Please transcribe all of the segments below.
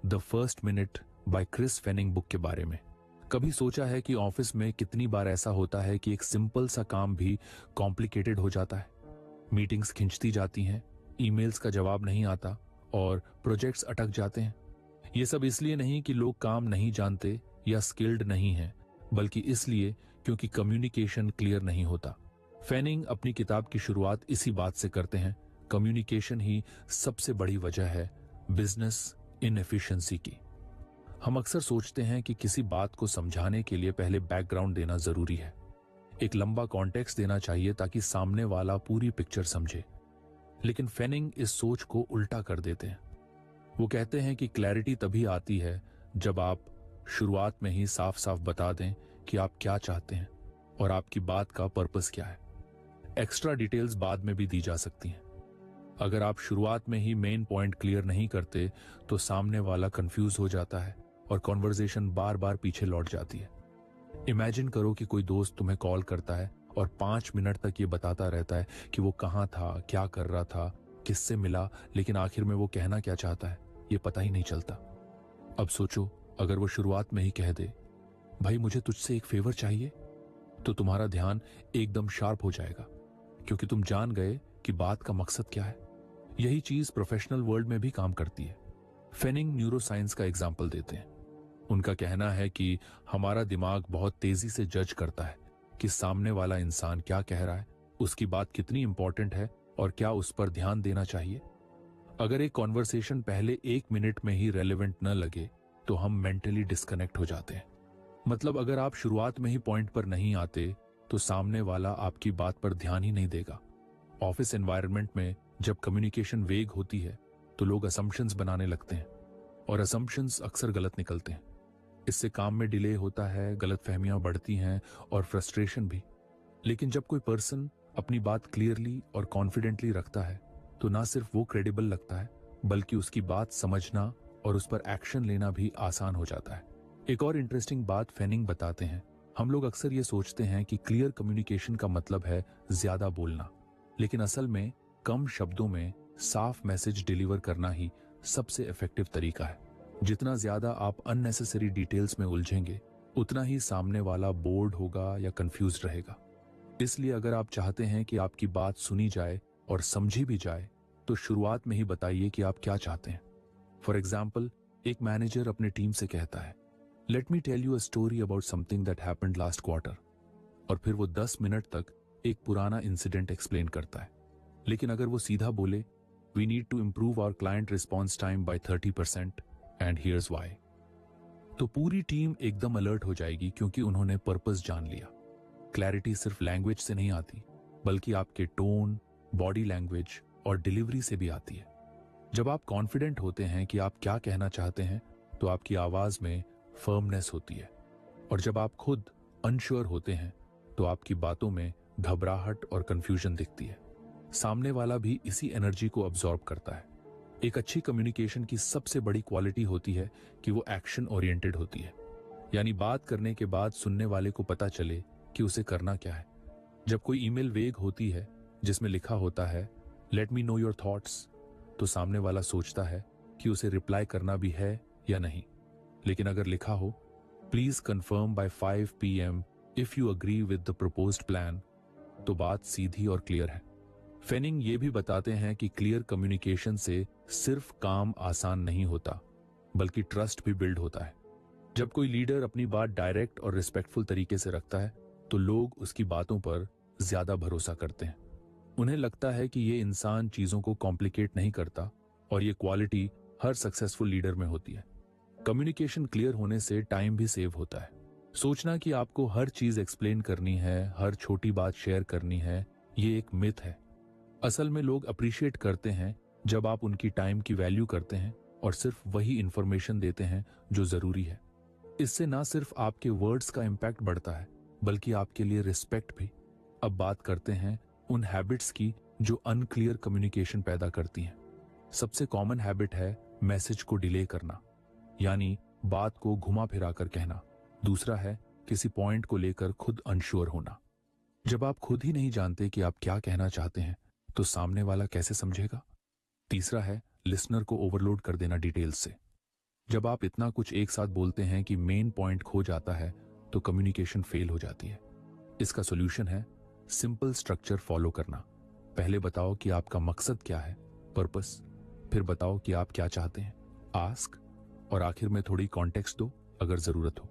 The first minute by Chris Fenning book के बारे में। कभी सोचा है कि ऑफिस में कितनी बार ऐसा होता है कि एक सिंपल सा काम भी कॉम्प्लिकेटेड हो जाता है। मीटिंग्स खिंचती जाती हैं, ईमेल्स का जवाब नहीं आता और प्रोजेक्ट्स अटक जाते हैं। ये सब इसलिए नहीं कि लोग काम नहीं जानते या स्किल्ड नहीं हैं, बल्कि इसलिए क्योंकि कम्युनिकेशन क्लियर नहीं होता। फेनिंग अपनी किताब की शुरुआत इसी बात से करते हैं, कम्युनिकेशन ही सबसे बड़ी वजह है बिजनेस इनएफिशिएंसी की। हम अक्सर सोचते हैं कि किसी बात को समझाने के लिए पहले बैकग्राउंड देना जरूरी है, एक लंबा कॉन्टेक्स्ट देना चाहिए ताकि सामने वाला पूरी पिक्चर समझे। लेकिन फेनिंग इस सोच को उल्टा कर देते हैं। वो कहते हैं कि क्लैरिटी तभी आती है जब आप शुरुआत में ही साफ साफ बता दें कि आप क्या चाहते हैं और आपकी बात का पर्पस क्या है। एक्स्ट्रा डिटेल्स बाद में भी दी जा सकती हैं। अगर आप शुरुआत में ही मेन पॉइंट क्लियर नहीं करते तो सामने वाला कंफ्यूज हो जाता है और कॉन्वर्सेशन बार बार पीछे लौट जाती है। इमेजिन करो कि कोई दोस्त तुम्हें कॉल करता है और 5 मिनट तक ये बताता रहता है कि वो कहाँ था, क्या कर रहा था, किससे मिला, लेकिन आखिर में वो कहना क्या चाहता है ये पता ही नहीं चलता। अब सोचो, अगर वो शुरुआत में ही कह दे, भाई मुझे तुझसे एक फेवर चाहिए, तो तुम्हारा ध्यान एकदम शार्प हो जाएगा, क्योंकि तुम जान गए कि बात का मकसद क्या है। यही चीज प्रोफेशनल वर्ल्ड में भी काम करती है। फेनिंग न्यूरोसाइंस का एग्जाम्पल देते हैं। उनका कहना है कि हमारा दिमाग बहुत तेजी से जज करता है कि सामने वाला इंसान क्या कह रहा है, उसकी बात कितनी इंपॉर्टेंट है और क्या उस पर ध्यान देना चाहिए। अगर एक कॉन्वर्सेशन पहले 1 मिनट में ही रेलेवेंट न लगे तो हम मेंटली डिस्कनेक्ट हो जाते हैं। मतलब अगर आप शुरुआत में ही पॉइंट पर नहीं आते तो सामने वाला आपकी बात पर ध्यान ही नहीं देगा। ऑफिस एनवायरनमेंट में जब कम्युनिकेशन वेग होती है तो लोग असम्पशंस बनाने लगते हैं और असम्पशंस अक्सर गलत निकलते हैं। इससे काम में डिले होता है, गलतफहमियां बढ़ती हैं और फ्रस्ट्रेशन भी। लेकिन जब कोई पर्सन अपनी बात क्लियरली और कॉन्फिडेंटली रखता है तो ना सिर्फ वो क्रेडिबल लगता है, बल्कि उसकी बात समझना और उस पर एक्शन लेना भी आसान हो जाता है। एक और इंटरेस्टिंग बात फेनिंग बताते हैं। हम लोग अक्सर ये सोचते हैं कि क्लियर कम्युनिकेशन का मतलब है ज्यादा बोलना, लेकिन असल में कम शब्दों में साफ मैसेज डिलीवर करना ही सबसे इफेक्टिव तरीका है। जितना ज्यादा आप अननेसेसरी डिटेल्स में उलझेंगे, उतना ही सामने वाला बोर्ड होगा या कंफ्यूज रहेगा। इसलिए अगर आप चाहते हैं कि आपकी बात सुनी जाए और समझी भी जाए, तो शुरुआत में ही बताइए कि आप क्या चाहते हैं। फॉर एग्जाम्पल, एक मैनेजर अपने टीम से कहता है, let me tell you a story about something that happened last quarter, और फिर वो 10 मिनट तक एक पुराना इंसिडेंट एक्सप्लेन करता है। लेकिन अगर वो सीधा बोले, we need to improve our client response time by 30% and here's why, तो पूरी टीम एकदम अलर्ट हो जाएगी, क्योंकि उन्होंने पर्पस जान लिया। क्लैरिटी सिर्फ लैंग्वेज से नहीं आती, बल्कि आपके टोन, बॉडी लैंग्वेज और डिलीवरी से भी आती है। जब आप कॉन्फिडेंट होते हैं कि आप क्या कहना चाहते हैं, तो आपकी आवाज में फर्मनेस होती है, और जब आप खुद अनश्योर होते हैं तो आपकी बातों में घबराहट और कंफ्यूजन दिखती है। सामने वाला भी इसी एनर्जी को अब्सॉर्ब करता है। एक अच्छी कम्युनिकेशन की सबसे बड़ी क्वालिटी होती है कि वो एक्शन ओरिएंटेड होती है, यानी बात करने के बाद सुनने वाले को पता चले कि उसे करना क्या है। जब कोई ईमेल वेग होती है जिसमें लिखा होता है let me know your thoughts, तो सामने वाला सोचता है कि उसे रिप्लाई करना भी है या नहीं। लेकिन अगर लिखा हो please confirm by 5 PM if you agree with the proposed plan, तो बात सीधी और क्लियर है। फेनिंग ये भी बताते हैं कि क्लियर कम्युनिकेशन से सिर्फ काम आसान नहीं होता, बल्कि ट्रस्ट भी बिल्ड होता है। जब कोई लीडर अपनी बात डायरेक्ट और रिस्पेक्टफुल तरीके से रखता है तो लोग उसकी बातों पर ज्यादा भरोसा करते हैं। उन्हें लगता है कि ये इंसान चीजों को कॉम्प्लिकेट नहीं करता, और ये क्वालिटी हर सक्सेसफुल लीडर में होती है। कम्युनिकेशन क्लियर होने से टाइम भी सेव होता है। सोचना कि आपको हर चीज एक्सप्लेन करनी है, हर छोटी बात शेयर करनी है, ये एक मिथ है। असल में लोग अप्रिशिएट करते हैं जब आप उनकी टाइम की वैल्यू करते हैं और सिर्फ वही इंफॉर्मेशन देते हैं जो जरूरी है। इससे ना सिर्फ आपके वर्ड्स का इंपैक्ट बढ़ता है, बल्कि आपके लिए रिस्पेक्ट भी। अब बात करते हैं उन हैबिट्स की जो अनक्लियर कम्युनिकेशन पैदा करती हैं। सबसे कॉमन हैबिट है मैसेज को डिले करना, यानी बात को घुमा फिरा कर कहना। दूसरा है किसी पॉइंट को लेकर खुद अनश्योर होना। जब आप खुद ही नहीं जानते कि आप क्या कहना चाहते हैं, तो सामने वाला कैसे समझेगा। तीसरा है लिसनर को ओवरलोड कर देना डिटेल्स से। जब आप इतना कुछ एक साथ बोलते हैं कि मेन पॉइंट खो जाता है तो कम्युनिकेशन फेल हो जाती है। इसका सॉल्यूशन है सिंपल स्ट्रक्चर फॉलो करना। पहले बताओ कि आपका मकसद क्या है, पर्पस, फिर बताओ कि आप क्या चाहते हैं, आस्क, और आखिर में थोड़ी कॉन्टेक्स्ट दो अगर जरूरत हो।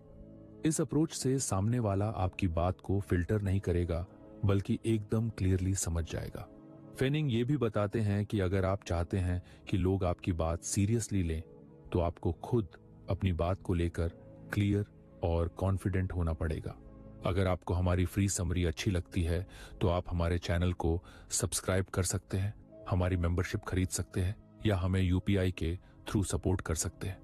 इस अप्रोच से सामने वाला आपकी बात को फिल्टर नहीं करेगा बल्कि एकदम क्लियरली समझ जाएगा। फेनिंग ये भी बताते हैं कि अगर आप चाहते हैं कि लोग आपकी बात सीरियसली लें तो आपको खुद अपनी बात को लेकर क्लियर और कॉन्फिडेंट होना पड़ेगा। अगर आपको हमारी फ्री समरी अच्छी लगती है तो आप हमारे चैनल को सब्सक्राइब कर सकते हैं, हमारी मेंबरशिप खरीद सकते हैं या हमें यूपीआई के थ्रू सपोर्ट कर सकते हैं।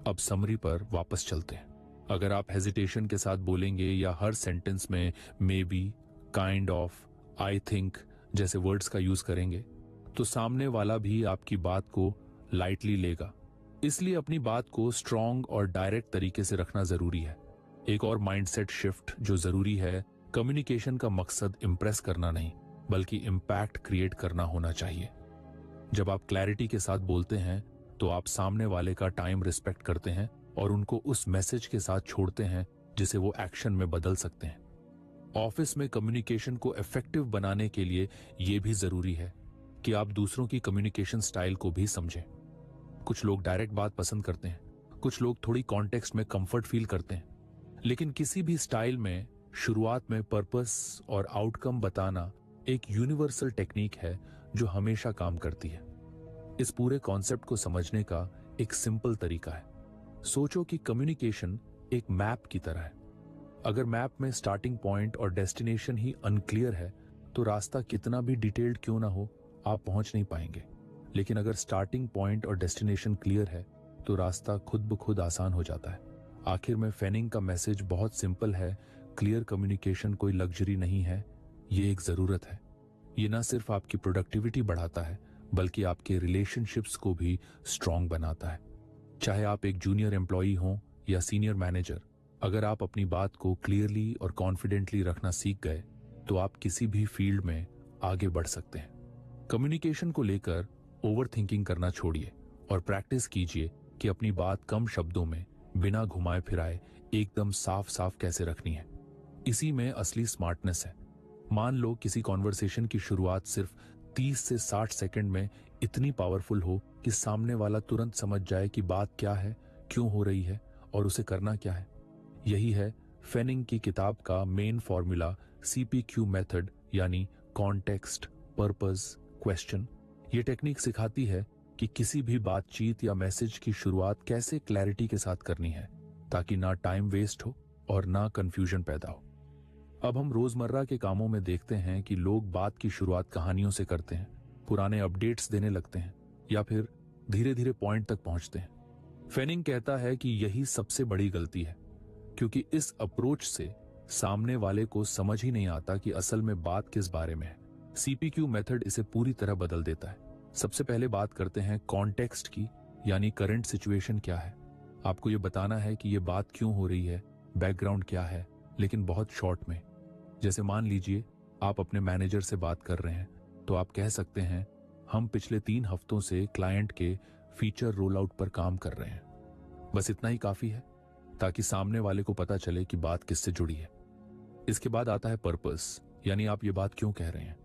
अब समरी पर वापस चलते हैं। अगर आप हेजिटेशन के साथ बोलेंगे या हर सेंटेंस में may be, kind of, I think जैसे वर्ड्स का यूज करेंगे तो सामने वाला भी आपकी बात को लाइटली लेगा। इसलिए अपनी बात को स्ट्रॉन्ग और डायरेक्ट तरीके से रखना जरूरी है। एक और माइंडसेट शिफ्ट जो जरूरी है, कम्युनिकेशन का मकसद इंप्रेस करना नहीं बल्कि इम्पैक्ट क्रिएट करना होना चाहिए। जब आप क्लैरिटी के साथ बोलते हैं तो आप सामने वाले का टाइम रिस्पेक्ट करते हैं और उनको उस मैसेज के साथ छोड़ते हैं जिसे वो एक्शन में बदल सकते हैं। ऑफिस में कम्युनिकेशन को इफेक्टिव बनाने के लिए यह भी जरूरी है कि आप दूसरों की कम्युनिकेशन स्टाइल को भी समझें। कुछ लोग डायरेक्ट बात पसंद करते हैं, कुछ लोग थोड़ी कॉन्टेक्स्ट में कंफर्ट फील करते हैं, लेकिन किसी भी स्टाइल में शुरुआत में पर्पस और आउटकम बताना एक यूनिवर्सल टेक्निक है जो हमेशा काम करती है। इस पूरे कॉन्सेप्ट को समझने का एक सिंपल तरीका है। सोचो कि कम्युनिकेशन एक मैप की तरह है। अगर मैप में स्टार्टिंग पॉइंट और डेस्टिनेशन ही अनक्लियर है तो रास्ता कितना भी डिटेल्ड क्यों ना हो, आप पहुंच नहीं पाएंगे। लेकिन अगर स्टार्टिंग पॉइंट और डेस्टिनेशन क्लियर है तो रास्ता खुद ब खुद आसान हो जाता है। आखिर में फेनिंग का मैसेज बहुत सिंपल है। क्लियर कम्युनिकेशन कोई लग्जरी नहीं है, ये एक जरूरत है। ये ना सिर्फ आपकी प्रोडक्टिविटी बढ़ाता है बल्कि आपके रिलेशनशिप्स को भी स्ट्रांग बनाता है। चाहे आप एक जूनियर एम्प्लॉई हो या सीनियर मैनेजर, अगर आप अपनी बात को क्लियरली और कॉन्फिडेंटली रखना सीख गए तो आप किसी भी फील्ड में आगे बढ़ सकते हैं। कम्युनिकेशन को लेकर ओवर थिंकिंग करना छोड़िए और प्रैक्टिस कीजिए कि अपनी बात कम शब्दों में बिना घुमाए फिराए एकदम साफ साफ कैसे रखनी है। इसी में असली स्मार्टनेस है। मान लो किसी कॉन्वर्सेशन की शुरुआत सिर्फ 30 से 60 सेकंड में इतनी पावरफुल हो कि सामने वाला तुरंत समझ जाए कि बात क्या है, क्यों हो रही है और उसे करना क्या है। यही है फेनिंग की किताब का मेन फॉर्मूला, CPQ मेथड, यानी कॉन्टेक्स्ट, पर्पस, क्वेश्चन। ये टेक्निक सिखाती है कि किसी भी बातचीत या मैसेज की शुरुआत कैसे क्लैरिटी के साथ करनी है ताकि ना टाइम वेस्ट हो और ना कंफ्यूजन पैदा हो। अब हम रोजमर्रा के कामों में देखते हैं कि लोग बात की शुरुआत कहानियों से करते हैं, पुराने अपडेट्स देने लगते हैं या फिर धीरे धीरे पॉइंट तक पहुंचते हैं। फेनिंग कहता है कि यही सबसे बड़ी गलती है, क्योंकि इस अप्रोच से सामने वाले को समझ ही नहीं आता कि असल में बात किस बारे में है। CPQ मेथड इसे पूरी तरह बदल देता है। सबसे पहले बात करते हैं कॉन्टेक्स्ट की, यानी करंट सिचुएशन क्या है। आपको ये बताना है कि ये बात क्यों हो रही है, बैकग्राउंड क्या है, लेकिन बहुत शॉर्ट में। जैसे मान लीजिए आप अपने मैनेजर से बात कर रहे हैं तो आप कह सकते हैं, हम पिछले 3 हफ्तों से क्लाइंट के फीचर रोल आउट पर काम कर रहे हैं। बस इतना ही काफी है ताकि सामने वाले को पता चले कि बात किससे जुड़ी है। इसके बाद आता है पर्पस, यानी आप ये बात क्यों कह रहे हैं।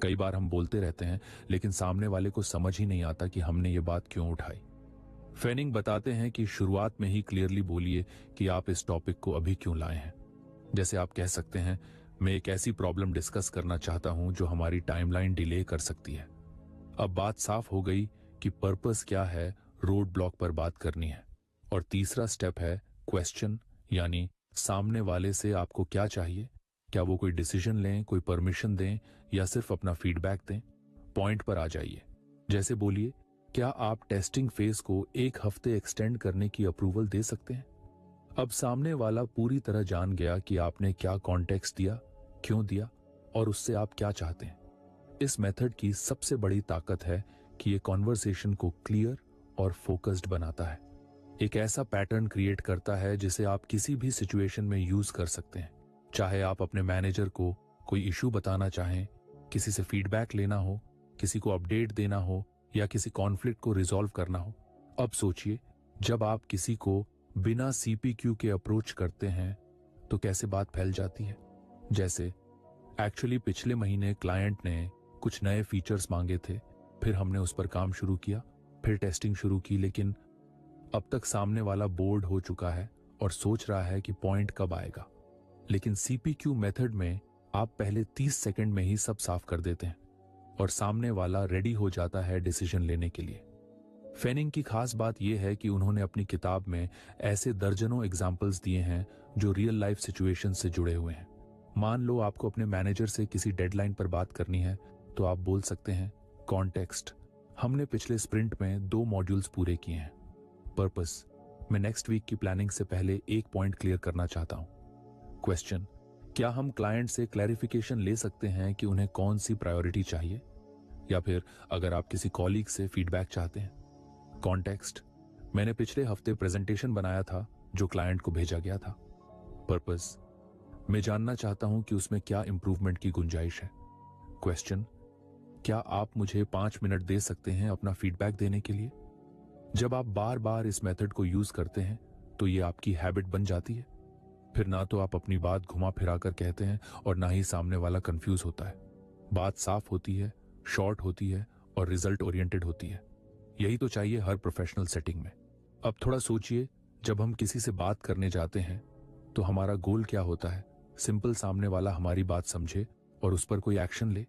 कई बार हम बोलते रहते हैं लेकिन सामने वाले को समझ ही नहीं आता कि हमने ये बात क्यों उठाई। फेनिंग बताते हैं कि शुरुआत में ही क्लियरली बोलिए कि आप इस टॉपिक को अभी क्यों लाए हैं। जैसे आप कह सकते हैं, मैं एक ऐसी प्रॉब्लम डिस्कस करना चाहता हूं जो हमारी टाइमलाइन डिले कर सकती है। अब बात साफ हो गई कि पर्पस क्या है, रोड ब्लॉक पर बात करनी है। और तीसरा स्टेप है क्वेश्चन, यानी सामने वाले से आपको क्या चाहिए। क्या वो कोई डिसीजन लें, कोई परमिशन दें या सिर्फ अपना फीडबैक दें। पॉइंट पर आ जाइए। जैसे बोलिए, क्या आप टेस्टिंग फेज को 1 हफ्ते एक्सटेंड करने की अप्रूवल दे सकते हैं। अब सामने वाला पूरी तरह जान गया कि आपने क्या कॉन्टेक्स्ट दिया, क्यों दिया और उससे आप क्या चाहते हैं। इस मेथड की सबसे बड़ी ताकत है कि ये कॉन्वर्सेशन को क्लियर और फोकस्ड बनाता है। एक ऐसा पैटर्न क्रिएट करता है जिसे आप किसी भी सिचुएशन में यूज कर सकते हैं। चाहे आप अपने मैनेजर को कोई इशू बताना चाहें, किसी से फीडबैक लेना हो, किसी को अपडेट देना हो या किसी कॉन्फ्लिक्ट को रिजॉल्व करना हो। अब सोचिए जब आप किसी को बिना सीपीक्यू के अप्रोच करते हैं तो कैसे बात फैल जाती है। जैसे एक्चुअली पिछले महीने क्लाइंट ने कुछ नए फीचर्स मांगे थे, फिर हमने उस पर काम शुरू किया, फिर टेस्टिंग शुरू की, लेकिन अब तक सामने वाला बोर्ड हो चुका है और सोच रहा है कि पॉइंट कब आएगा। लेकिन सीपीक्यू मेथड में आप पहले 30 सेकंड में ही सब साफ कर देते हैं और सामने वाला रेडी हो जाता है डिसीजन लेने के लिए। फेनिंग की खास बात यह है कि उन्होंने अपनी किताब में ऐसे दर्जनों एग्जाम्पल्स दिए हैं जो रियल लाइफ सिचुएशन से जुड़े हुए हैं। मान लो आपको अपने मैनेजर से किसी डेडलाइन पर बात करनी है, तो आप बोल सकते हैं, कॉन्टेक्स्ट, हमने पिछले स्प्रिंट में 2 मॉड्यूल्स पूरे किए हैं। पर्पस, मैं नेक्स्ट वीक की प्लानिंग से पहले एक पॉइंट क्लियर करना चाहता हूं। क्वेश्चन, क्या हम क्लाइंट से क्लैरिफिकेशन ले सकते हैं कि उन्हें कौन सी प्रायोरिटी चाहिए? या फिर अगर आप किसी कॉलीग से फीडबैक चाहते हैं। कॉन्टेक्स्ट, मैंने पिछले हफ्ते प्रेजेंटेशन बनाया था जो क्लाइंट को भेजा गया था। पर्पस, मैं जानना चाहता हूं कि उसमें क्या इंप्रूवमेंट की गुंजाइश है। क्वेश्चन, क्या आप मुझे 5 मिनट दे सकते हैं अपना फीडबैक देने के लिए? जब आप बार बार इस मेथड को यूज करते हैं तो ये आपकी हैबिट बन जाती है। फिर ना तो आप अपनी बात घुमा फिरा कर कहते हैं और ना ही सामने वाला कंफ्यूज होता है। बात साफ होती है, शॉर्ट होती है और रिजल्ट ओरिएंटेड होती है। यही तो चाहिए हर प्रोफेशनल सेटिंग में। अब थोड़ा सोचिए, जब हम किसी से बात करने जाते हैं तो हमारा गोल क्या होता है? सिंपल सामने वाला हमारी बात समझे और उस पर कोई एक्शन ले।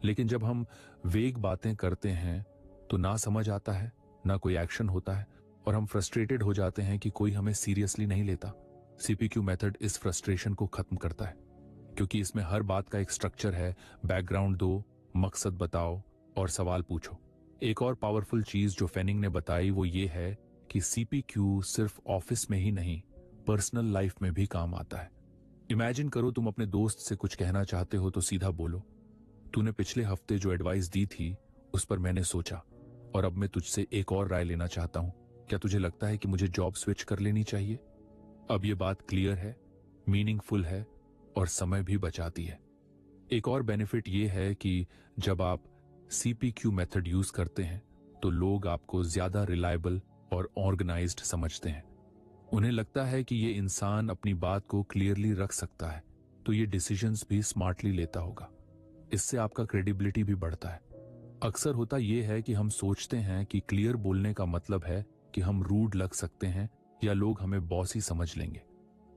लेकिन जब हम वेग बातें करते हैं तो ना समझ आता है, ना कोई एक्शन होता है और हम फ्रस्ट्रेटेड हो जाते हैं कि कोई हमें सीरियसली नहीं लेता। सीपीक्यू मेथड इस फ्रस्ट्रेशन को खत्म करता है, क्योंकि इसमें हर बात का एक स्ट्रक्चर है। बैकग्राउंड दो, मकसद बताओ और सवाल पूछो। एक और पावरफुल चीज जो फेनिंग ने बताई वो ये है कि सीपीक्यू सिर्फ ऑफिस में ही नहीं, पर्सनल लाइफ में भी काम आता है। इमेजिन करो, तुम अपने दोस्त से कुछ कहना चाहते हो तो सीधा बोलो, तूने पिछले हफ्ते जो एडवाइस दी थी उस पर मैंने सोचा और अब मैं तुझसे एक और राय लेना चाहता हूं। क्या तुझे लगता है कि मुझे जॉब स्विच कर लेनी चाहिए? अब ये बात क्लियर है, मीनिंगफुल है और समय भी बचाती है। एक और बेनिफिट ये है कि जब आप सीपीक्यू मेथड यूज करते हैं तो लोग आपको ज्यादा रिलायबल और ऑर्गेनाइज्ड समझते हैं। उन्हें लगता है कि ये इंसान अपनी बात को क्लियरली रख सकता है, तो ये डिसीजंस भी स्मार्टली लेता होगा। इससे आपका क्रेडिबिलिटी भी बढ़ता है। अक्सर होता यह है कि हम सोचते हैं कि क्लियर बोलने का मतलब है कि हम रूड लग सकते हैं या लोग हमें बॉस ही समझ लेंगे,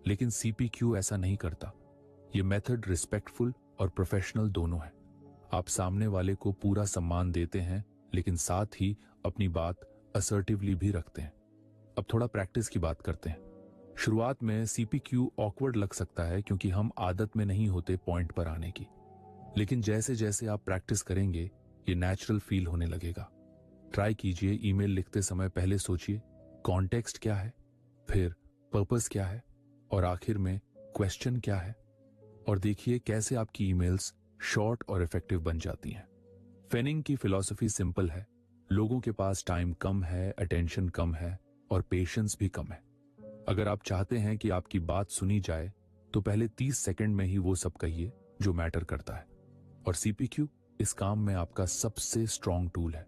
लेकिन सीपीक्यू ऐसा नहीं करता। ये मेथड रिस्पेक्टफुल और प्रोफेशनल दोनों है। आप सामने वाले को पूरा सम्मान देते हैं, लेकिन साथ ही अपनी बात असर्टिवली भी रखते हैं। अब थोड़ा प्रैक्टिस की बात करते हैं। शुरुआत में सीपीक्यू ऑकवर्ड लग सकता है क्योंकि हम आदत में नहीं होते पॉइंट पर आने की, लेकिन जैसे जैसे आप प्रैक्टिस करेंगे ये नेचुरल फील होने लगेगा। ट्राई कीजिए, ईमेल लिखते समय पहले सोचिए कॉन्टेक्स्ट क्या है, फिर पर्पस क्या है और आखिर में क्वेश्चन क्या है, और देखिए कैसे आपकी ईमेल्स शॉर्ट और इफेक्टिव बन जाती हैं। फेनिंग की फिलॉसफी सिंपल है, लोगों के पास टाइम कम है, अटेंशन कम है और पेशेंस भी कम है। अगर आप चाहते हैं कि आपकी बात सुनी जाए तो पहले 30 सेकंड में ही वो सब कहिए जो मैटर करता है, और सीपीक्यू इस काम में आपका सबसे स्ट्रॉन्ग टूल है।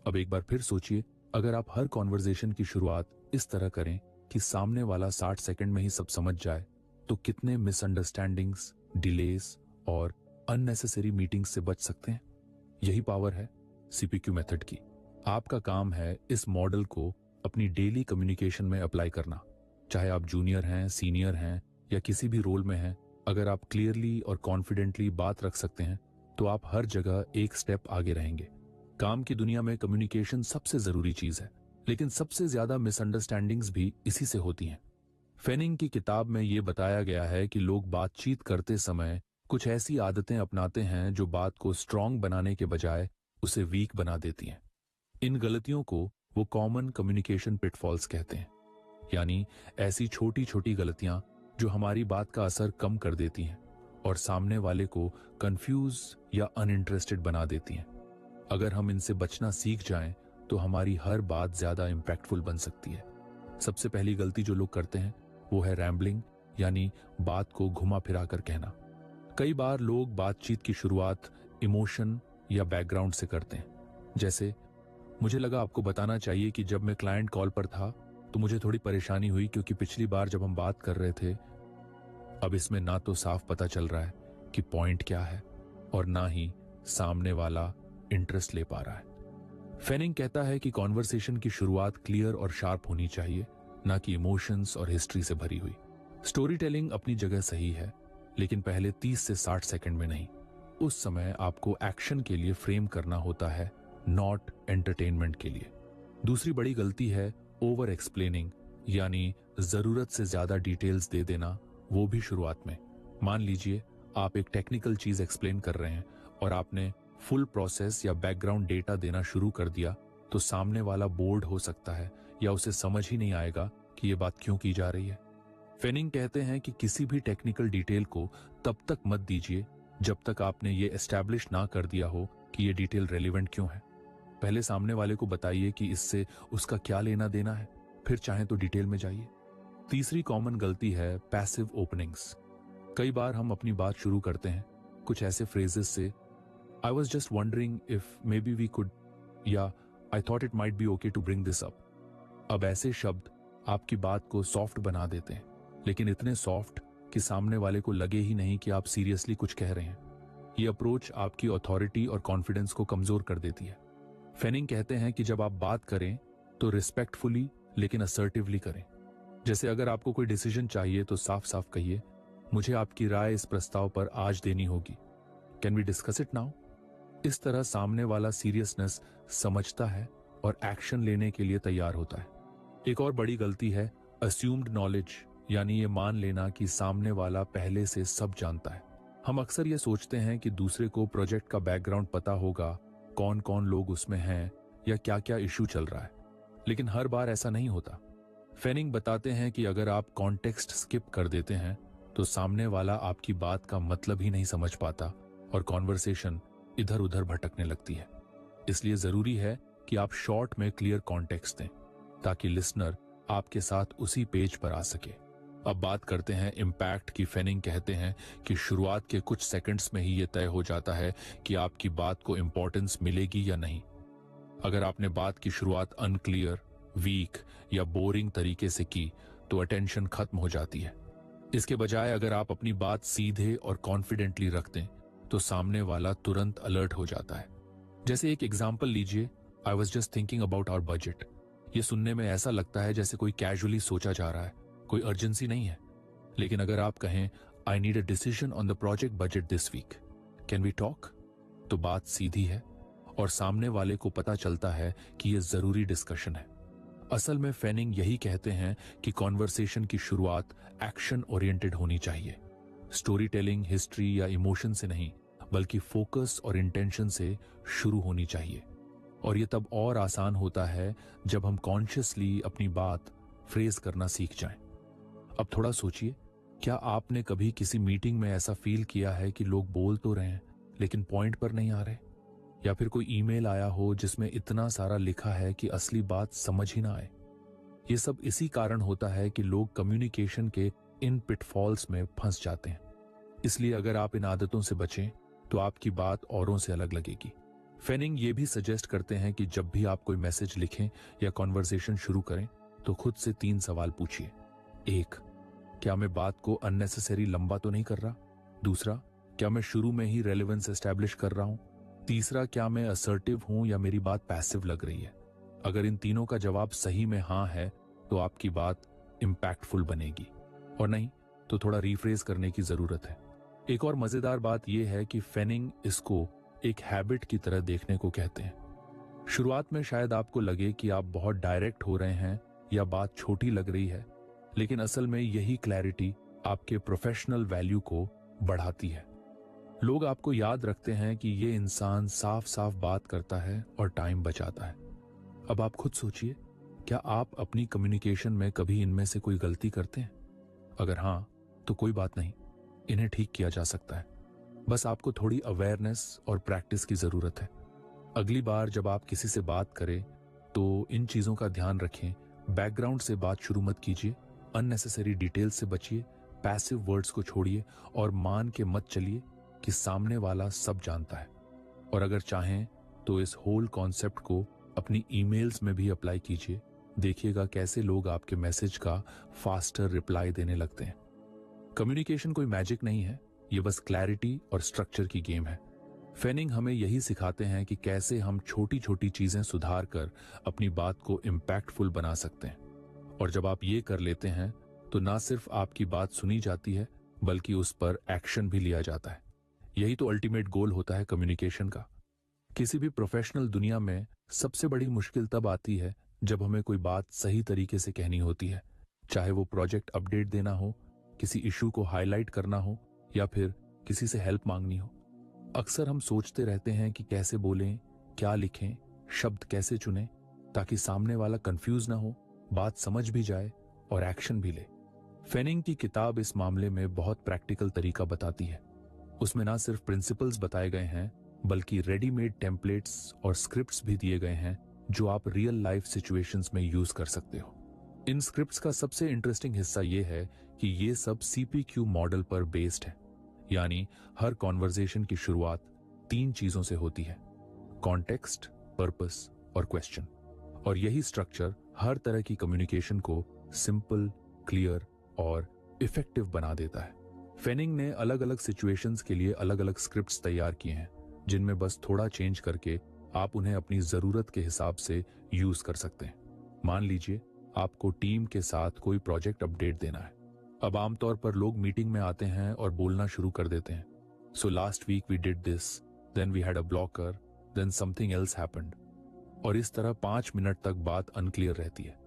अब एक बार फिर सोचिए, अगर आप हर कॉन्वर्जेशन की शुरुआत इस तरह करें कि सामने वाला 60 सेकंड में ही सब समझ जाए, तो कितने मिसअंडरस्टैंडिंग्स, डिलेस और अननेसेसरी मीटिंग्स से बच सकते हैं। यही पावर है सीपीक्यू मेथड की। आपका काम है इस मॉडल को अपनी डेली कम्युनिकेशन में अप्लाई करना। चाहे आप जूनियर हैं, सीनियर हैं या किसी भी रोल में हैं, अगर आप क्लियरली और कॉन्फिडेंटली बात रख सकते हैं तो आप हर जगह एक स्टेप आगे रहेंगे। काम की दुनिया में कम्युनिकेशन सबसे जरूरी चीज है, लेकिन सबसे ज्यादा मिसअंडरस्टैंडिंग्स भी इसी से होती हैं। फेनिंग की किताब में यह बताया गया है कि लोग बातचीत करते समय कुछ ऐसी आदतें अपनाते हैं जो बात को स्ट्रांग बनाने के बजाय उसे वीक बना देती हैं। इन गलतियों को वो कॉमन कम्युनिकेशन पिटफॉल्स कहते हैं, यानी ऐसी छोटी छोटी गलतियां जो हमारी बात का असर कम कर देती हैं और सामने वाले को कंफ्यूज या अनइंटरेस्टेड बना देती हैं। अगर हम इनसे बचना सीख जाएं तो हमारी हर बात ज्यादा इंपैक्टफुल बन सकती है। सबसे पहली गलती जो लोग करते हैं वो है रैम्बलिंग, यानी बात को घुमा फिरा कर कहना। कई बार लोग बातचीत की शुरुआत इमोशन या बैकग्राउंड से करते हैं। जैसे, मुझे लगा आपको बताना चाहिए कि जब मैं क्लाइंट कॉल पर था तो मुझे थोड़ी परेशानी हुई, क्योंकि पिछली बार जब हम बात कर रहे थे, अब इसमें ना तो साफ पता चल रहा है कि पॉइंट क्या है और ना ही सामने वाला इंटरेस्ट ले पा रहा है। फेनिंग कहता है कि कॉन्वर्सेशन की शुरुआत क्लियर और शार्प होनी चाहिए, ना कि इमोशंस और हिस्ट्री से भरी हुई। स्टोरी टेलिंग अपनी जगह सही है, लेकिन पहले 30 से 60 सेकंड में नहीं। उस समय आपको एक्शन के लिए फ्रेम करना होता है, नॉट एंटरटेनमेंट के लिए। दूसरी बड़ी गलती है ओवर एक्सप्लेनिंग, यानी जरूरत से ज्यादा डिटेल्स दे देना, वो भी शुरुआत में। मान लीजिए आप एक टेक्निकल चीज एक्सप्लेन कर रहे हैं और आपने फुल प्रोसेस या बैकग्राउंड डेटा देना शुरू कर दिया, तो सामने वाला बोर्ड हो सकता है या उसे समझ ही नहीं आएगा कि ये बात क्यों की जा रही है। फेनिंग कहते हैं कि किसी भी टेक्निकल डिटेल को तब तक मत दीजिए जब तक आपने ये एस्टैब्लिश ना कर दिया हो कि ये डिटेल रेलिवेंट क्यों है। पहले सामने वाले को बताइए कि इससे उसका क्या लेना देना है, फिर चाहे तो डिटेल में जाइए। तीसरी कॉमन गलती है पैसिव ओपनिंग्स। कई बार हम अपनी बात शुरू करते हैं कुछ ऐसे फ्रेजेस से, I was just wondering if maybe we could, या I thought it might be okay to bring this up. अब ऐसे शब्द आपकी बात को सॉफ्ट बना देते हैं, लेकिन इतने सॉफ्ट कि सामने वाले को लगे ही नहीं कि आप सीरियसली कुछ कह रहे हैं। ये अप्रोच आपकी अथॉरिटी और कॉन्फिडेंस को कमजोर कर देती है। फेनिंग कहते हैं कि जब आप बात करें तो रिस्पेक्टफुली लेकिन असर्टिवली करें। जैसे अगर आपको कोई डिसीजन चाहिए तो साफ साफ कहिए, मुझे आपकी राय इस प्रस्ताव पर आज देनी होगी, can we discuss it now. इस तरह सामने वाला सीरियसनेस समझता है और एक्शन लेने के लिए तैयार होता है। एक और बड़ी गलती है अस्यूम्ड नॉलेज, यानी ये मान लेना कि सामने वाला पहले से सब जानता है। हम अक्सर ये सोचते हैं कि दूसरे को प्रोजेक्ट का बैकग्राउंड पता होगा, कौन कौन लोग उसमें हैं या क्या क्या इशू चल रहा है, लेकिन हर बार ऐसा नहीं होता। फेनिंग बताते हैं कि अगर आप कॉन्टेक्स्ट स्किप कर देते हैं तो सामने वाला आपकी बात का मतलब ही नहीं समझ पाता और कॉन्वर्सेशन इधर उधर भटकने लगती है। इसलिए जरूरी है कि आप शॉर्ट में क्लियर कॉन्टेक्स्ट दें ताकि लिसनर आपके साथ उसी पेज पर आ सके। अब बात करते हैं इम्पैक्ट की। फेनिंग कहते हैं कि शुरुआत के कुछ सेकंड्स में ही यह तय हो जाता है कि आपकी बात को इंपॉर्टेंस मिलेगी या नहीं। अगर आपने बात की शुरुआत अनक्लियर, वीक या बोरिंग तरीके से की तो अटेंशन खत्म हो जाती है। इसके बजाय अगर आप अपनी बात सीधे और कॉन्फिडेंटली रख दें तो सामने वाला तुरंत अलर्ट हो जाता है। जैसे एक एग्जाम्पल लीजिए, I was just thinking about our budget. ये सुनने में ऐसा लगता है जैसे कोई कैजुअली सोचा जा रहा है, कोई अर्जेंसी नहीं है। लेकिन अगर आप कहें, I need a decision on the project budget this week, can we talk, तो बात सीधी है और सामने वाले को पता चलता है कि यह जरूरी डिस्कशन है। असल में फेनिंग यही कहते हैं कि कॉन्वर्सेशन की शुरुआत एक्शन ओरिएंटेड होनी चाहिए। स्टोरी टेलिंग हिस्ट्री या इमोशन से नहीं, बल्कि फोकस और इंटेंशन से शुरू होनी चाहिए। और ये तब और आसान होता है जब हम कॉन्शियसली अपनी बात फ्रेज करना सीख जाएं। अब थोड़ा सोचिए, क्या आपने कभी किसी मीटिंग में ऐसा फील किया है कि लोग बोल तो रहे हैं लेकिन पॉइंट पर नहीं आ रहे? या फिर कोई ईमेल आया हो जिसमें इतना सारा लिखा है कि असली बात समझ ही ना आए? ये सब इसी कारण होता है कि लोग कम्युनिकेशन के इन पिटफॉल्स में फंस जाते हैं। इसलिए अगर आप इन आदतों से बचें तो आपकी बात औरों से अलग लगेगी। फेनिंग ये भी सजेस्ट करते हैं कि जब भी आप कोई मैसेज लिखें या कॉन्वर्सेशन शुरू करें तो खुद से 3 सवाल पूछिए। 1, क्या मैं बात को अननेसेसरी लंबा तो नहीं कर रहा? दूसरा, क्या मैं शुरू में ही रेलेवेंस एस्टैब्लिश कर रहा हूं? तीसरा, क्या मैं असर्टिव हूं या मेरी बात पैसिव लग रही है? अगर इन तीनों का जवाब सही में हाँ है तो आपकी बात इंपैक्टफुल बनेगी, और नहीं तो थोड़ा रिफ्रेज करने की जरूरत है। एक और मजेदार बात यह है कि फेनिंग इसको एक हैबिट की तरह देखने को कहते हैं। शुरुआत में शायद आपको लगे कि आप बहुत डायरेक्ट हो रहे हैं या बात छोटी लग रही है, लेकिन असल में यही क्लैरिटी आपके प्रोफेशनल वैल्यू को बढ़ाती है। लोग आपको याद रखते हैं कि ये इंसान साफ साफ बात करता है और टाइम बचाता है। अब आप खुद सोचिए, क्या आप अपनी कम्युनिकेशन में कभी इनमें से कोई गलती करते हैं? अगर हाँ, तो कोई बात नहीं, इन्हें ठीक किया जा सकता है। बस आपको थोड़ी अवेयरनेस और प्रैक्टिस की जरूरत है। अगली बार जब आप किसी से बात करें तो इन चीजों का ध्यान रखें। बैकग्राउंड से बात शुरू मत कीजिए, अननेसेसरी डिटेल्स से बचिए, पैसिव वर्ड्स को छोड़िए और मान के मत चलिए कि सामने वाला सब जानता है। और अगर चाहें तो इस होल कॉन्सेप्ट को अपनी ईमेल्स में भी अप्लाई कीजिए। देखिएगा कैसे लोग आपके मैसेज का फास्टर रिप्लाई देने लगते हैं। कम्युनिकेशन कोई मैजिक नहीं है, ये बस क्लैरिटी और स्ट्रक्चर की गेम है। फेनिंग हमें यही सिखाते हैं कि कैसे हम छोटी छोटी चीजें सुधार कर अपनी बात को इम्पैक्टफुल बना सकते हैं। और जब आप ये कर लेते हैं तो ना सिर्फ आपकी बात सुनी जाती है बल्कि उस पर एक्शन भी लिया जाता है। यही तो अल्टीमेट गोल होता है कम्युनिकेशन का। किसी भी प्रोफेशनल दुनिया में सबसे बड़ी मुश्किल तब आती है जब हमें कोई बात सही तरीके से कहनी होती है, चाहे वो प्रोजेक्ट अपडेट देना हो, किसी इशू को हाईलाइट करना हो या फिर किसी से हेल्प मांगनी हो। अक्सर हम सोचते रहते हैं कि कैसे बोलें, क्या लिखें, शब्द कैसे चुनें ताकि सामने वाला कंफ्यूज ना हो, बात समझ भी जाए और एक्शन भी ले। फेनिंग की किताब इस मामले में बहुत प्रैक्टिकल तरीका बताती है। उसमें ना सिर्फ प्रिंसिपल्स बताए गए हैं बल्कि रेडीमेड टेम्पलेट्स और स्क्रिप्ट्स भी दिए गए हैं जो आप रियल लाइफ सिचुएशंस में यूज कर सकते हो। इन स्क्रिप्ट्स का सबसे इंटरेस्टिंग हिस्सा ये है कि ये सब CPQ मॉडल पर बेस्ड है, यानी हर कॉन्वर्जेशन की शुरुआत 3 चीजों से होती है: कॉन्टेक्स्ट, पर्पस और क्वेश्चन। और यही स्ट्रक्चर हर तरह की कम्युनिकेशन को सिंपल, क्लियर और इफेक्टिव बना देता है। फेनिंग ने अलग अलग सिचुएशंस के लिए अलग अलग स्क्रिप्ट्स तैयार किए हैं जिनमें बस थोड़ा चेंज करके आप उन्हें अपनी जरूरत के हिसाब से यूज कर सकते हैं। मान लीजिए आपको टीम के साथ कोई प्रोजेक्ट अपडेट देना है। अब आमतौर पर लोग मीटिंग में आते हैं और बोलना शुरू कर देते हैं, so last week we did this, then we had a blocker, then something else happened. और इस तरह 5 मिनट तक बात अनक्लियर रहती है।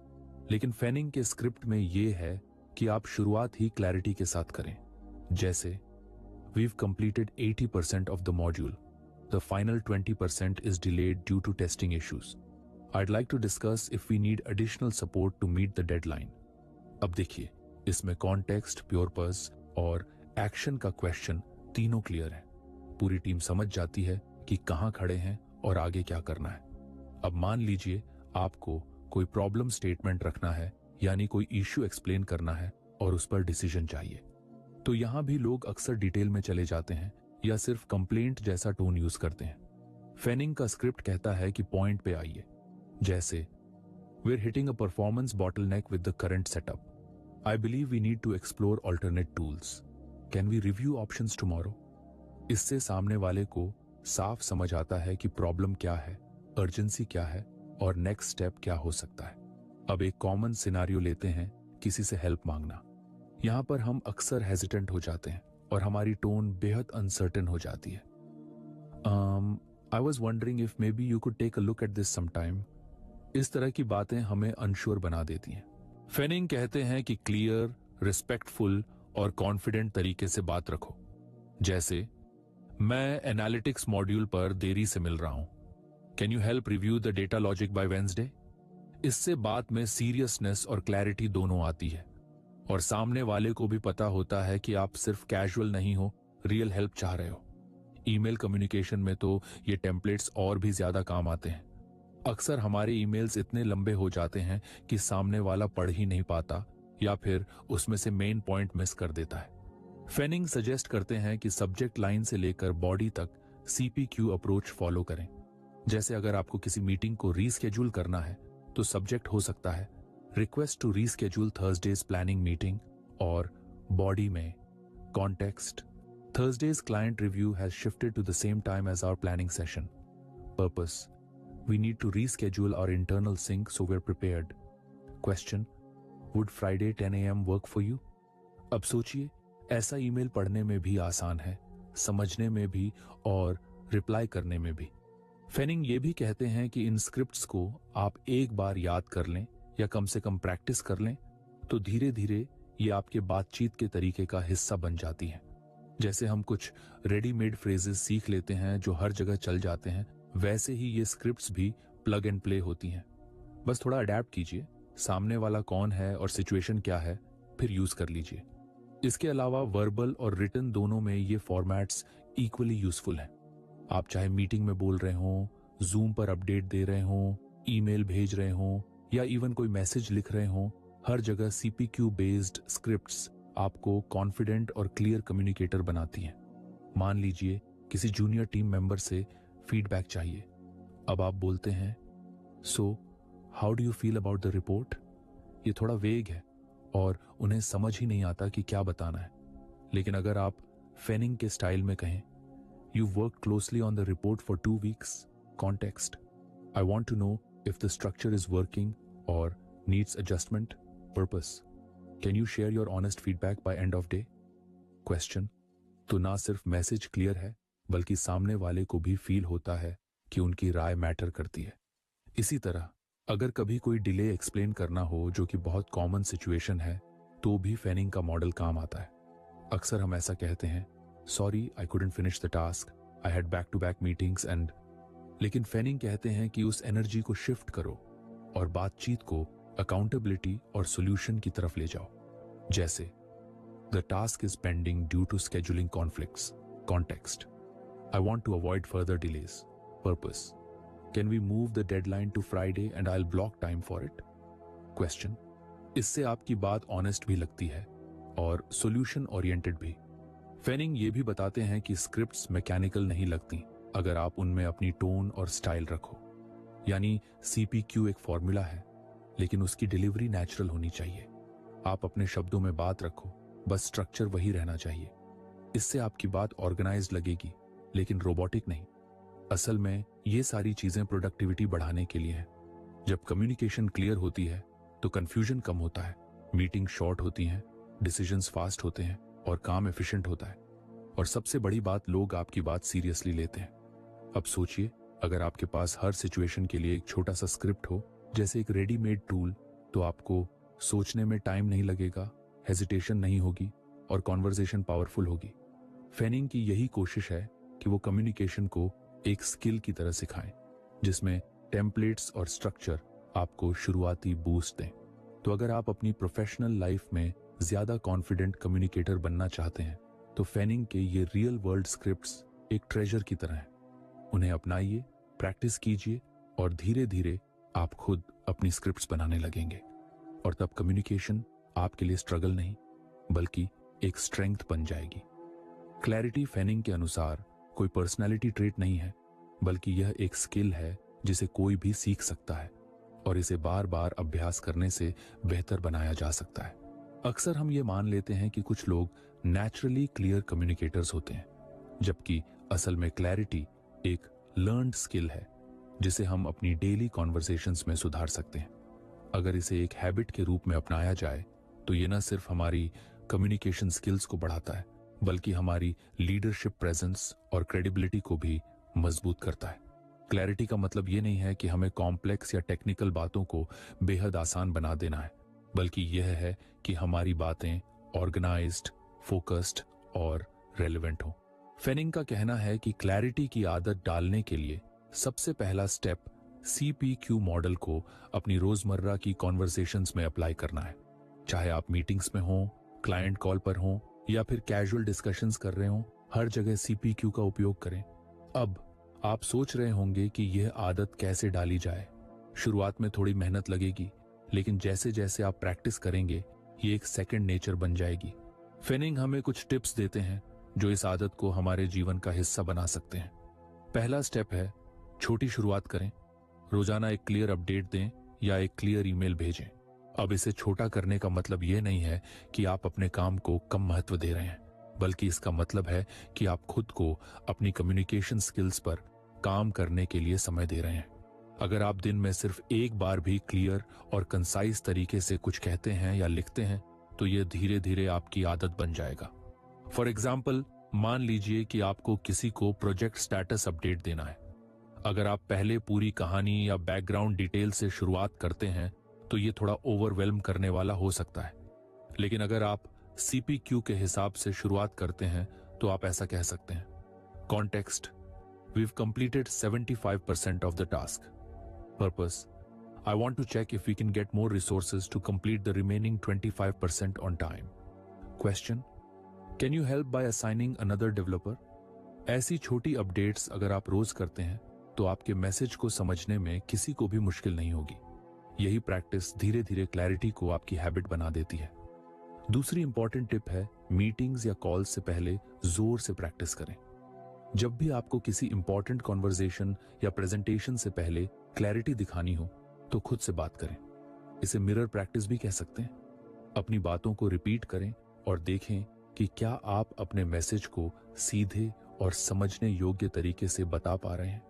लेकिन फेनिंग के स्क्रिप्ट में यह है कि आप शुरुआत ही क्लैरिटी के साथ करें, जैसे We've completed 80% of the module. The final 20% is delayed due to testing issues. I'd like to discuss if we need additional support to meet the deadline. अब देखिए, इसमें कॉन्टेक्स्ट, प्योरपस और एक्शन का क्वेश्चन तीनों क्लियर है। पूरी टीम समझ जाती है कि कहां खड़े हैं और आगे क्या करना है। अब मान लीजिए आपको कोई प्रॉब्लम स्टेटमेंट रखना है, यानी कोई इश्यू एक्सप्लेन करना है और उस पर डिसीजन चाहिए। तो यहां भी लोग अक्सर डिटेल में चले जाते हैं या सिर्फ कंप्लेंट जैसा टोन यूज करते हैं। फेनिंग का स्क्रिप्ट कहता है कि पॉइंट पे आइए, जैसे we are hitting a performance bottleneck with the current setup. I believe we need to explore alternate tools. Can we review options tomorrow? इससे सामने वाले को साफ समझ आता है कि प्रॉब्लम क्या है, अर्जेंसी क्या है और नेक्स्ट स्टेप क्या हो सकता है। अब एक कॉमन सिनारियो लेते हैं, किसी से हेल्प मांगना। यहां पर हम अक्सर हेजिटेंट हो जाते हैं और हमारी टोन बेहद अनसर्टेन हो जाती है। I was wondering if maybe you could take a look at this sometime. इस तरह की बातें हमें अनश्योर बना देती हैं। फेनिंग कहते हैं कि क्लियर, रिस्पेक्टफुल और कॉन्फिडेंट तरीके से बात रखो, जैसे मैं एनालिटिक्स मॉड्यूल पर देरी से मिल रहा हूं, can you help review the data logic bye Wednesday? इससे बात में सीरियसनेस और क्लैरिटी दोनों आती है और सामने वाले को भी पता होता है कि आप सिर्फ कैजुअल नहीं हो, रियल हेल्प चाह रहे हो। ईमेल कम्युनिकेशन में तो ये टेम्पलेट्स और भी ज्यादा काम आते हैं। अक्सर हमारे ईमेल्स इतने लंबे हो जाते हैं कि सामने वाला पढ़ ही नहीं पाता या फिर उसमें से मेन पॉइंट मिस कर देता है। फेनिंग सजेस्ट करते हैं कि सब्जेक्ट लाइन से लेकर बॉडी तक CPQ अप्रोच फॉलो करें। जैसे अगर आपको किसी मीटिंग को रीस्केड्यूल करना है तो सब्जेक्ट हो सकता है request to reschedule Thursday's planning meeting, और बॉडी में context, Thursday's client review has shifted to the same time as our planning session. Purpose, we need to reschedule our internal sync so we are prepared. Question, would Friday 10 AM work for you? अब सोचिए, ऐसा email पढ़ने में भी आसान है, समझने में भी और रिप्लाई करने में भी। फेनिंग ये भी कहते हैं कि इन स्क्रिप्ट्स को आप एक बार याद कर लें या कम से कम प्रैक्टिस कर लें तो धीरे धीरे ये आपके बातचीत के तरीके का हिस्सा बन जाती हैं। जैसे हम कुछ रेडीमेड फ्रेजेस सीख लेते हैं जो हर जगह चल जाते हैं, वैसे ही ये स्क्रिप्ट्स भी प्लग एंड प्ले होती हैं। बस थोड़ा अडेप्ट कीजिए, सामने वाला कौन है और सिचुएशन क्या है, फिर यूज कर लीजिए। इसके अलावा वर्बल और रिटन दोनों में ये फॉर्मेट्स इक्वली यूजफुल हैं। आप चाहे मीटिंग में बोल रहे हों, जूम पर अपडेट दे रहे हों, ईमेल भेज रहे हों या इवन कोई मैसेज लिख रहे हों, हर जगह CPQ बेस्ड स्क्रिप्ट्स आपको कॉन्फिडेंट और क्लियर कम्युनिकेटर बनाती हैं। मान लीजिए किसी जूनियर टीम मेंबर से फीडबैक चाहिए। अब आप बोलते हैं, so how do you feel about the report? ये थोड़ा वेग है और उन्हें समझ ही नहीं आता कि क्या बताना है। लेकिन अगर आप फेनिंग के स्टाइल में कहें, you work closely on the report for 2 weeks, context, I want to know if the structure is working और needs adjustment, purpose, can you share your honest feedback by end of day, question. तो ना सिर्फ message clear है बल्कि सामने वाले को भी फील होता है कि उनकी राय मैटर करती है। इसी तरह अगर कभी कोई डिले एक्सप्लेन करना हो, जो कि बहुत कॉमन सिचुएशन है, तो भी फेनिंग का मॉडल काम आता है। अक्सर हम ऐसा कहते हैं, sorry I couldn't finish the task, I had back to back meetings and. लेकिन फेनिंग कहते हैं कि उस एनर्जी को शिफ्ट करो और बातचीत को अकाउंटेबिलिटी और सॉल्यूशन की तरफ ले जाओ। जैसे, the task is pending due to scheduling conflicts, context, I want to avoid further delays, purpose, can we move the deadline to Friday and I'll block time for it, question। इससे आपकी बात honest भी लगती है और solution oriented भी। फेनिंग ये भी बताते हैं कि स्क्रिप्ट्स मैकेनिकल नहीं लगती अगर आप उनमें अपनी टोन और स्टाइल रखो। यानी CPQ एक फॉर्मूला है, लेकिन उसकी डिलीवरी नेचुरल होनी चाहिए। आप अपने शब्दों में बात रखो, बस स्ट्रक्चर वही रहना चाहिए। इससे आपकी बात ऑर्गेनाइज्ड लगेगी, लेकिन रोबोटिक नहीं। असल में ये सारी चीजें प्रोडक्टिविटी बढ़ाने के लिए है। जब कम्युनिकेशन क्लियर होती है तो कंफ्यूजन कम होता है, मीटिंग शॉर्ट होती हैं, डिसीजंस फास्ट होते हैं और काम एफिशिएंट होता है। और सबसे बड़ी बात, लोग आपकी बात सीरियसली लेते हैं। अब सोचिए, अगर आपके पास हर सिचुएशन के लिए एक छोटा सा स्क्रिप्ट हो, जैसे एक रेडीमेड टूल, तो आपको सोचने में टाइम नहीं लगेगा, हेजिटेशन नहीं होगी और कॉन्वर्सेशन पावरफुल होगी। फेनिंग की यही कोशिश है कि वो कम्युनिकेशन को एक स्किल की तरह सिखाएं, जिसमें टेम्पलेट्स और स्ट्रक्चर आपको शुरुआती बूस्ट दें। तो अगर आप अपनी प्रोफेशनल लाइफ में ज्यादा कॉन्फिडेंट कम्युनिकेटर बनना चाहते हैं, तो फेनिंग के ये रियल वर्ल्ड स्क्रिप्ट्स एक ट्रेजर की तरह हैं। उन्हें अपनाइए, प्रैक्टिस कीजिए और धीरे धीरे आप खुद अपनी स्क्रिप्ट्स बनाने लगेंगे। और तब कम्युनिकेशन आपके लिए स्ट्रगल नहीं, बल्कि एक स्ट्रेंथ बन जाएगी। क्लैरिटी फेनिंग के अनुसार कोई पर्सनैलिटी ट्रेट नहीं है, बल्कि यह एक स्किल है जिसे कोई भी सीख सकता है और इसे बार बार अभ्यास करने से बेहतर बनाया जा सकता है। अक्सर हम ये मान लेते हैं कि कुछ लोग नेचुरली क्लियर कम्युनिकेटर्स होते हैं, जबकि असल में क्लैरिटी एक लर्न्ड स्किल है जिसे हम अपनी डेली कॉन्वर्सेशंस में सुधार सकते हैं। अगर इसे एक हैबिट के रूप में अपनाया जाए तो ये न सिर्फ हमारी कम्युनिकेशन स्किल्स को बढ़ाता है, बल्कि हमारी लीडरशिप प्रेजेंस और क्रेडिबिलिटी को भी मजबूत करता है। क्लैरिटी का मतलब ये नहीं है कि हमें कॉम्प्लेक्स या टेक्निकल बातों को बेहद आसान बना देना है, बल्कि यह है कि हमारी बातें ऑर्गेनाइज्ड, फोकस्ड और रेलेवेंट हो। फेनिंग का कहना है कि क्लैरिटी की आदत डालने के लिए सबसे पहला स्टेप CPQ मॉडल को अपनी रोजमर्रा की कॉन्वर्सेशंस में अप्लाई करना है। चाहे आप मीटिंग्स में हो, क्लाइंट कॉल पर हो या फिर कैजुअल डिस्कशंस कर रहे हो, हर जगह CPQ का उपयोग करें। अब आप सोच रहे होंगे कि यह आदत कैसे डाली जाए। शुरुआत में थोड़ी मेहनत लगेगी, लेकिन जैसे जैसे आप प्रैक्टिस करेंगे ये एक सेकंड नेचर बन जाएगी। फेनिंग हमें कुछ टिप्स देते हैं जो इस आदत को हमारे जीवन का हिस्सा बना सकते हैं। पहला स्टेप है, छोटी शुरुआत करें। रोजाना एक क्लियर अपडेट दें या एक क्लियर ईमेल भेजें। अब इसे छोटा करने का मतलब यह नहीं है कि आप अपने काम को कम महत्व दे रहे हैं, बल्कि इसका मतलब है कि आप खुद को अपनी कम्युनिकेशन स्किल्स पर काम करने के लिए समय दे रहे हैं। अगर आप दिन में सिर्फ एक बार भी क्लियर और कंसाइज तरीके से कुछ कहते हैं या लिखते हैं, तो यह धीरे धीरे आपकी आदत बन जाएगा। फॉर एग्जाम्पल, मान लीजिए कि आपको किसी को प्रोजेक्ट स्टेटस अपडेट देना है। अगर आप पहले पूरी कहानी या बैकग्राउंड डिटेल से शुरुआत करते हैं तो ये थोड़ा ओवरवेल्म करने वाला हो सकता है, लेकिन अगर आप CPQ के हिसाब से शुरुआत करते हैं तो आप ऐसा कह सकते हैं, context, we've completed 75% of the task, purpose, I want to check if we can get more resources to complete the remaining 25% on time, question, can you help by assigning another developer. ऐसी छोटी updates अगर आप रोज करते हैं तो आपके message को समझने में किसी को भी मुश्किल नहीं होगी। यही प्रैक्टिस धीरे धीरे क्लैरिटी को आपकी हैबिट बना देती है। दूसरी इंपॉर्टेंट टिप है, मीटिंग्स या कॉल्स से पहले जोर से प्रैक्टिस करें। जब भी आपको किसी इंपॉर्टेंट कॉन्वर्सेशन या प्रेजेंटेशन से पहले क्लैरिटी दिखानी हो तो खुद से बात करें। इसे मिरर प्रैक्टिस भी कह सकते हैं। अपनी बातों को रिपीट करें और देखें कि क्या आप अपने मैसेज को सीधे और समझने योग्य तरीके से बता पा रहे हैं।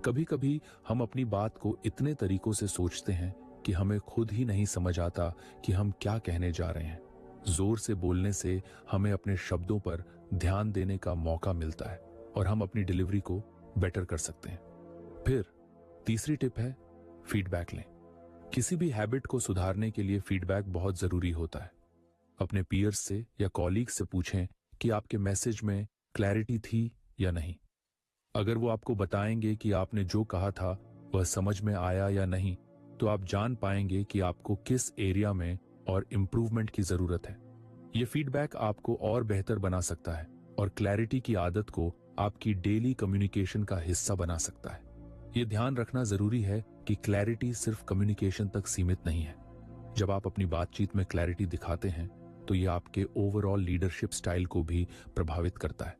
कभी कभी हम अपनी बात को इतने तरीकों से सोचते हैं कि हमें खुद ही नहीं समझ आता कि हम क्या कहने जा रहे हैं। जोर से बोलने से हमें अपने शब्दों पर ध्यान देने का मौका मिलता है और हम अपनी डिलीवरी को बेटर कर सकते हैं। फिर तीसरी टिप है फीडबैक लें। किसी भी हैबिट को सुधारने के लिए फीडबैक बहुत जरूरी होता है। अपने पीयर्स से या कॉलीग्स से पूछें कि आपके मैसेज में क्लैरिटी थी या नहीं। अगर वो आपको बताएंगे कि आपने जो कहा था वह समझ में आया या नहीं, तो आप जान पाएंगे कि आपको किस एरिया में और इम्प्रूवमेंट की जरूरत है। ये फीडबैक आपको और बेहतर बना सकता है और क्लैरिटी की आदत को आपकी डेली कम्युनिकेशन का हिस्सा बना सकता है। ये ध्यान रखना जरूरी है कि क्लैरिटी सिर्फ कम्युनिकेशन तक सीमित नहीं है। जब आप अपनी बातचीत में क्लैरिटी दिखाते हैं तो ये आपके ओवरऑल लीडरशिप स्टाइल को भी प्रभावित करता है।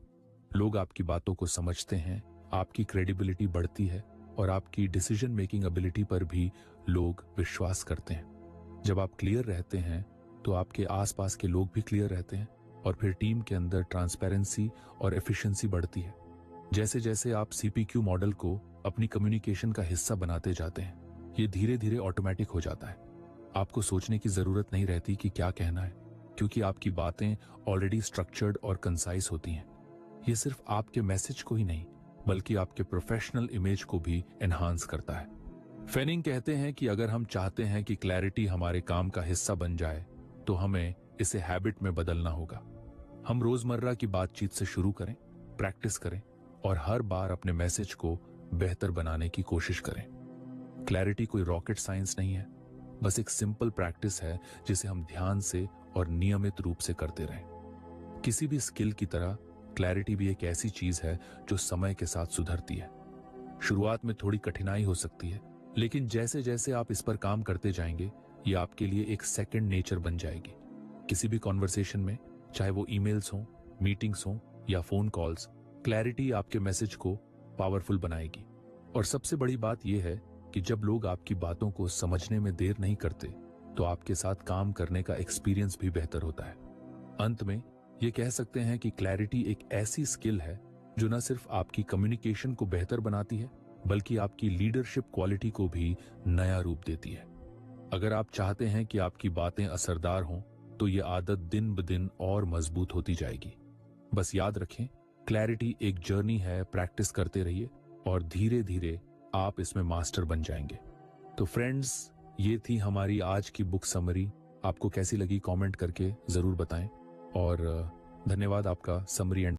लोग आपकी बातों को समझते हैं, आपकी क्रेडिबिलिटी बढ़ती है और आपकी डिसीजन मेकिंग एबिलिटी पर भी लोग विश्वास करते हैं। जब आप क्लियर रहते हैं तो आपके आसपास के लोग भी क्लियर रहते हैं और फिर टीम के अंदर ट्रांसपेरेंसी और एफिशिएंसी बढ़ती है। जैसे जैसे आप CPQ मॉडल को अपनी कम्युनिकेशन का हिस्सा बनाते जाते हैं, ये धीरे धीरे ऑटोमेटिक हो जाता है। आपको सोचने की जरूरत नहीं रहती कि क्या कहना है, क्योंकि आपकी बातें ऑलरेडी स्ट्रक्चर्ड और कंसाइज होती हैं। ये सिर्फ आपके मैसेज को ही नहीं बल्कि आपके प्रोफेशनल इमेज को भी एनहांस करता है। फेनिंग कहते हैं कि अगर हम चाहते हैं कि क्लैरिटी हमारे काम का हिस्सा बन जाए तो हमें इसे हैबिट में बदलना होगा। हम रोजमर्रा की बातचीत से शुरू करें, प्रैक्टिस करें और हर बार अपने मैसेज को बेहतर बनाने की कोशिश करें। क्लैरिटी कोई रॉकेट साइंस नहीं है, बस एक सिंपल प्रैक्टिस है जिसे हम ध्यान से और नियमित रूप से करते रहें। किसी भी स्किल की तरह क्लैरिटी भी एक ऐसी चीज है जो समय के साथ सुधरती है। शुरुआत में थोड़ी कठिनाई हो सकती है, लेकिन जैसे जैसे आप इस पर काम करते जाएंगे ये आपके लिए एक सेकंड नेचर बन जाएगी। किसी भी कॉन्वर्सेशन में, चाहे वो ईमेल्स हों, मीटिंग्स हों या फोन कॉल्स, क्लैरिटी आपके मैसेज को पावरफुल बनाएगी। और सबसे बड़ी बात यह है कि जब लोग आपकी बातों को समझने में देर नहीं करते तो आपके साथ काम करने का एक्सपीरियंस भी बेहतर होता है। अंत में ये कह सकते हैं कि क्लैरिटी एक ऐसी स्किल है जो न सिर्फ आपकी कम्युनिकेशन को बेहतर बनाती है बल्कि आपकी लीडरशिप क्वालिटी को भी नया रूप देती है। अगर आप चाहते हैं कि आपकी बातें असरदार हों तो ये आदत दिन ब दिन और मजबूत होती जाएगी। बस याद रखें, क्लैरिटी एक जर्नी है, प्रैक्टिस करते रहिए और धीरे धीरे आप इसमें मास्टर बन जाएंगे। तो फ्रेंड्स, ये थी हमारी आज की बुक समरी। आपको कैसी लगी कमेंट करके जरूर बताएं और धन्यवाद आपका समरी एंड